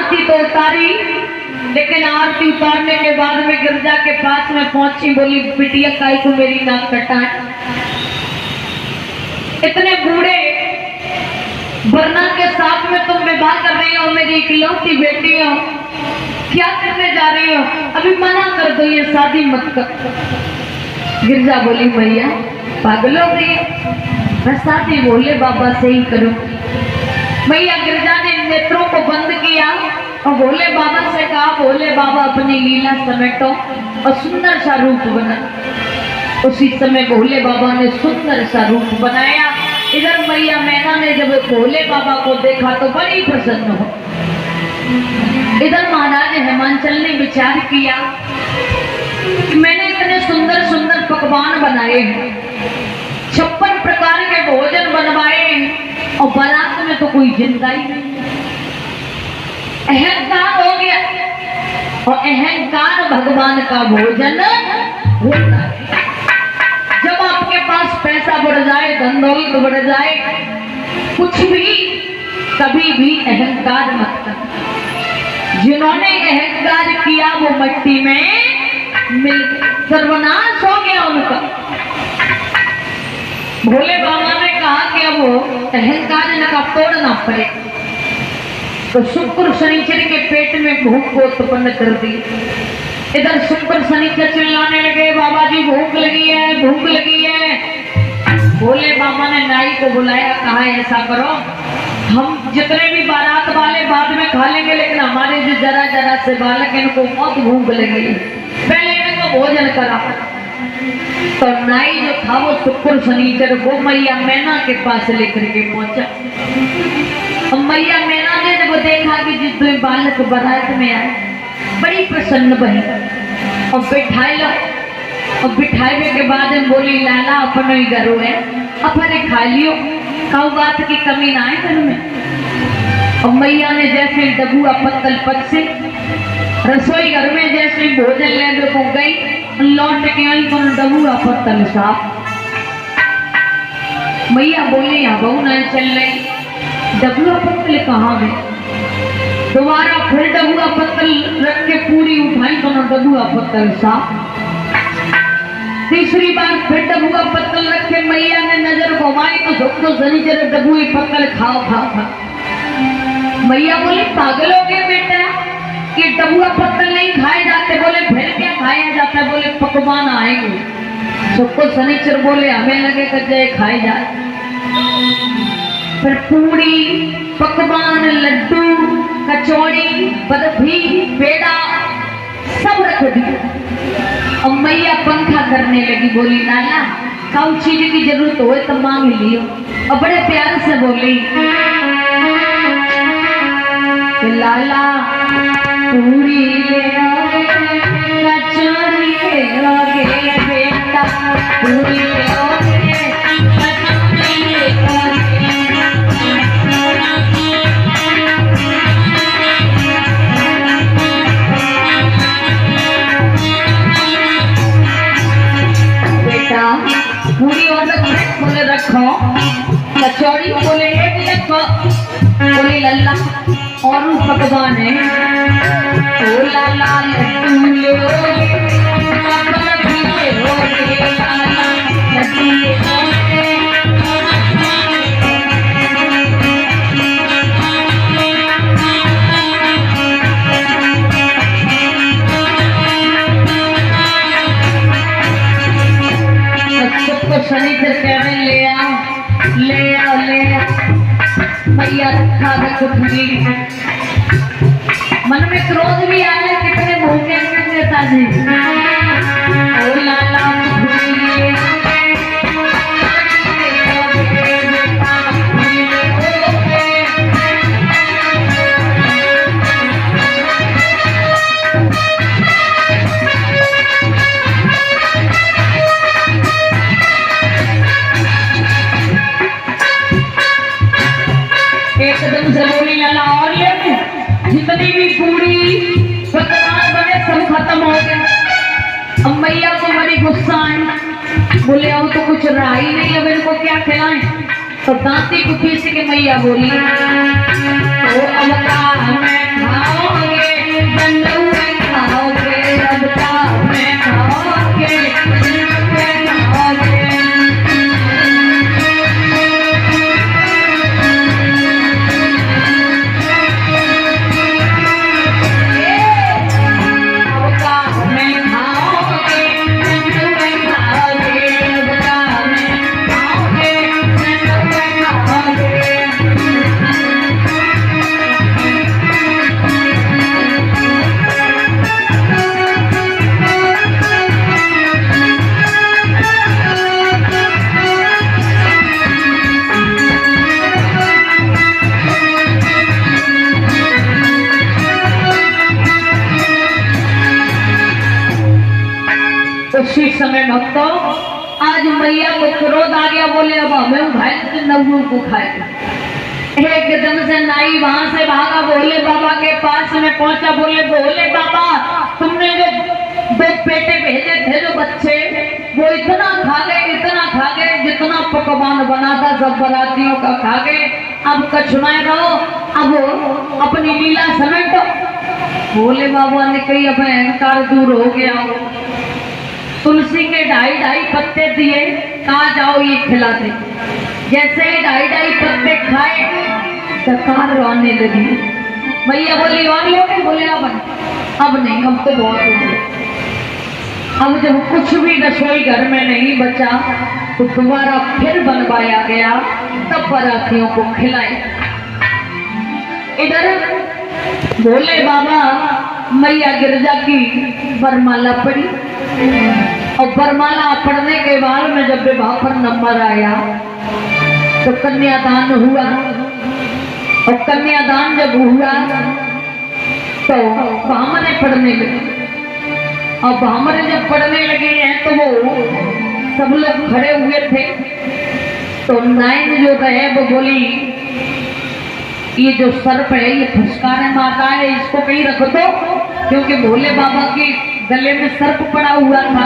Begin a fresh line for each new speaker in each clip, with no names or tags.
आरती तो उतारी, लेकिन आरती उतारने के बाद में गिरजा के पास में पहुंची, बोली बिटिया काई को मेरी नाक कटाए। इतने बूढ़े वरना के साथ में तुम विवाह कर रही हो, मेरी इकलौती बेटी हो, क्या करने जा रही हो? अभी मना कर दो, ये शादी मत कर। गिरजा बोली भैया पागल हो गई है, मैं शादी भोले बाबा से ही करूं। भैया गिरजा ने नेत्रों को बंद किया और भोले बाबा से कहा, भोले बाबा अपनी लीला समेटो, और सुंदर सा रूप बना। उसी समय भोले बाबा ने सुंदर सा रूप बनाया। इधर मैया मैना ने जब भोले बाबा को देखा तो बड़ी प्रसन्न हो। इधर महाराज हेमांचल ने विचार किया कि मैंने इतने सुंदर सुंदर पकवान बनाए हैं, 56 प्रकार के भोजन बनवाए हैं, और बारात में तो कोई जिंदा ही नहीं। अहंकार हो गया, और अहंकार भगवान का भोजन होता है। जब आपके पास पैसा बढ़ जाए, धन दौलत बढ़ जाए, कुछ भी कभी भी अहंकार मत कर। जिन्होंने अहंकार किया वो मट्टी में मिल गए, सर्वनाश हो गया उनका। भोले बाबा ने कहा कि अब अहंकार इनका तोड़ना पड़े, तो शुक्र शनिचर के पेट में भूख को उत्पन्न कर दी। इधर शुक्र शनिचर चिल्लाने लगे, बाबा जी भूख लगी है, भूख लगी है। भोले बाबा ने नाई को बुलाया, कहा ऐसा करो, हम जितने भी बारात वाले बाद में खा लेंगे, लेकिन हमारे जो जरा जरा से बालक इनको बहुत भूख लगी, पहले इनको भोजन करा। तो नाई जो था वो शुक्र शनिचर को मैया मैना के पास लेकर के पहुंचा। मैया मैना ने जब देखा कि जिस दो बालक बारात में आए, बड़ी प्रसन्न बनी और बिठाई लो। और बिठाने के बाद बोली लाला अपन ही घरों है, अपने खा लियो, खाओ बात की कमी ना है घर में। और मैया ने जैसे डबुआ पत्तल पत से रसोई घर में जैसे भोजन लेने को गई, लौट के आई तो डबुआ पत्तल साफ। मैया बोली यहाँ बहू नहीं चल रही, डबुआ पत्तल कहाँ गए? दोबारा फिर डबुआ पत्तल रख के पूरी उठाई तो डबुआ पत्तल साफ। तीसरी बार फिर डबुआ पत्तल रख के मैया ने नजर घुमाई तो सबको शनिचर डबुआ पत्तल खाओ खाओ खाओ। मैया बोली पागल हो गए बेटा, कि डबुआ पत्तल नहीं खाए जाते? बोले फिर क्या खाया जाता है? बोले पकवान आएंगे। सबको शनिचर बोले हमें लगे कि खाए जाए। फिर पूरी पकवान, लड्डू, कचौड़ी, बर्फी, पेड़ा सब रख दिया। और मैया पंखा करने लगी, बोली नाला काउ चीज की जरूरत हो तो मांग लियो। और बड़े प्यार से बोली लाला पूरी ले आए, कचौड़ी ले आगे बेटा, पूरी ले आगे, कचौड़ी ले आगे। पूरी और बोले रखो, कचौड़ी बोले एक रखो, बोले लल्ला और पकवान है, ओ लाला लड्डू ले बर्फी ले लाला लड्डू ले। शनिचर कहने ले आओ ले आओ ले आओ। मैया रखा रख उठी, मन में क्रोध भी आया, कितने भूखे नेताजी। ओ लाला एकदम से बोली लाला और ले, जितनी भी पूरी पकवान बने सब खत्म हो गए। अब मैया को बड़ी गुस्सा आई, बोले अब तो कुछ रहा ही नहीं, अब इनको क्या खिलाएं? तो दांती को पीस के मैया बोली, ओ अवतार में खाओ भक्तों, आज मैया को क्रोध आ गया, बोले अब हमें खाए तो नवू को खाए। एकदम से नाई वहां से भागा, भोले बाबा के पास में पहुंचा, बोले भोले बाबा तुमने जो 2 पेटे भेजे थे जो बच्चे, वो इतना खा गए जितना पकवान बना था सब बरातियों का खा गए। अब कछुआए रहो, अब अपनी लीला समेटो। भोले बाबा ने कही अब अहंकार दूर हो गया। तुलसी के 2.5 पत्ते दिए, कहा जाओ ये खिला दे। जैसे ही 2.5 पत्ते खाए डकार रोने लगी। भैया बोली और लोगे? बोले अब नहीं, अब तो बहुत हो गए। अब जब कुछ भी रसोई घर में नहीं बचा तो दोबारा फिर बनवाया गया, तब बारातियों को खिलाए। इधर भोले बाबा मैया गिरजा की बरमाला पड़ी, और बरमाला पढ़ने के बाद में जब विवाह पर नंबर आया तो कन्यादान हुआ। और कन्यादान जब हुआ तो ब्राह्मणे पढ़ने लगे, और ब्राह्मण जब पढ़ने लगे हैं तो वो सब लोग खड़े हुए थे। तो नाइन जो रहे वो बोली ये जो सर्प है ये फुसकारे मारता है, इसको कहीं रख दो, क्योंकि भोले बाबा के गले में सर्प पड़ा हुआ था।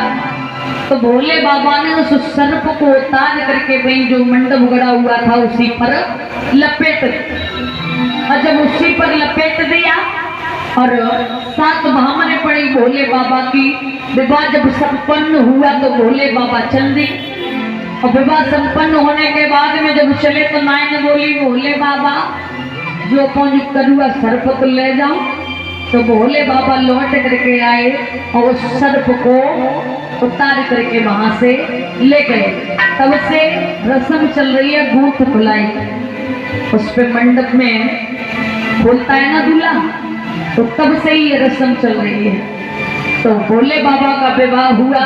तो भोले बाबा ने उस सर्प को उतार करके वही जो मंडप गड़ा हुआ था उसी पर लपेट, और जब उसी पर लपेट दिया और 7 भामने पड़ी भोले बाबा की। विवाह जब संपन्न हुआ तो भोले बाबा चल दी, और विवाह संपन्न होने के बाद में जब चले तो नाइन बोली भोले बाबा जो अपन करुआ सर्प को ले जाओ। तो भोले बाबा लौट करके आए और उस सर्प को उतार करके वहां से ले गए। तब से रस्म चल रही है गूंथ खुलाई, उस पे मंडप में खोलता है ना दूल्हा, तो तब से ही ये रस्म चल रही है। तो भोले बाबा का विवाह हुआ।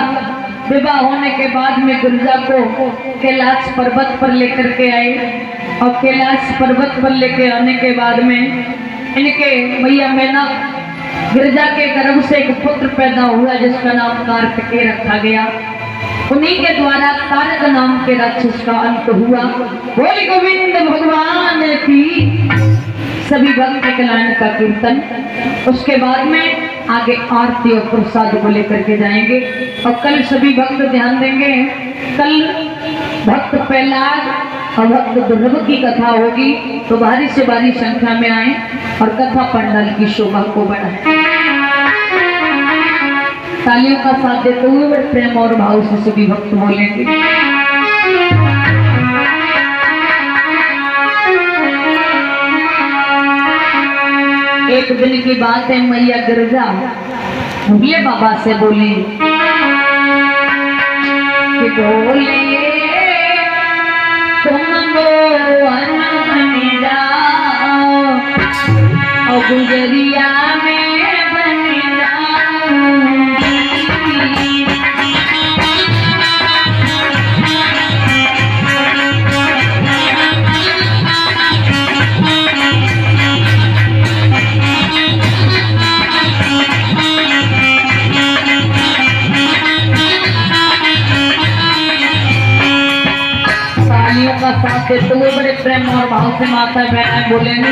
विवाह होने के बाद में गिरजा को कैलाश पर्वत पर लेकर के आए, और कैलाश पर्वत पर लेके आने के बाद में इनके मैया मैना गिरजा के गर्भ से एक पुत्र पैदा हुआ जिसका नाम कार्तिकेय रखा गया। उन्हीं के द्वारा तारक नाम के राक्षस का अंत हुआ। बोल गोविंद भगवान की। सभी भक्त कल्याण का कीर्तन, उसके बाद में आगे आरती और प्रसाद को लेकर के जाएंगे। और कल सभी भक्त ध्यान देंगे, कल भक्त प्रहलाद और भक्त दुर्लभ की कथा होगी, तो भारी से भारी संख्या में आए और कथा पंडाल की शोभा को बढ़ाएं। तालियों का साथ देते हुए बड़े प्रेम और भाव से सभी भक्त बोलेंगे। एक दिन की बात है, मैया गिरजा भोले बाबा से बोली कि भोले तुम मोहन बन जाओ और गुजरिया में बन जाऊंगी। का साथ देते हुए बड़े प्रेम और भाव से माता बहन बोलेंगे।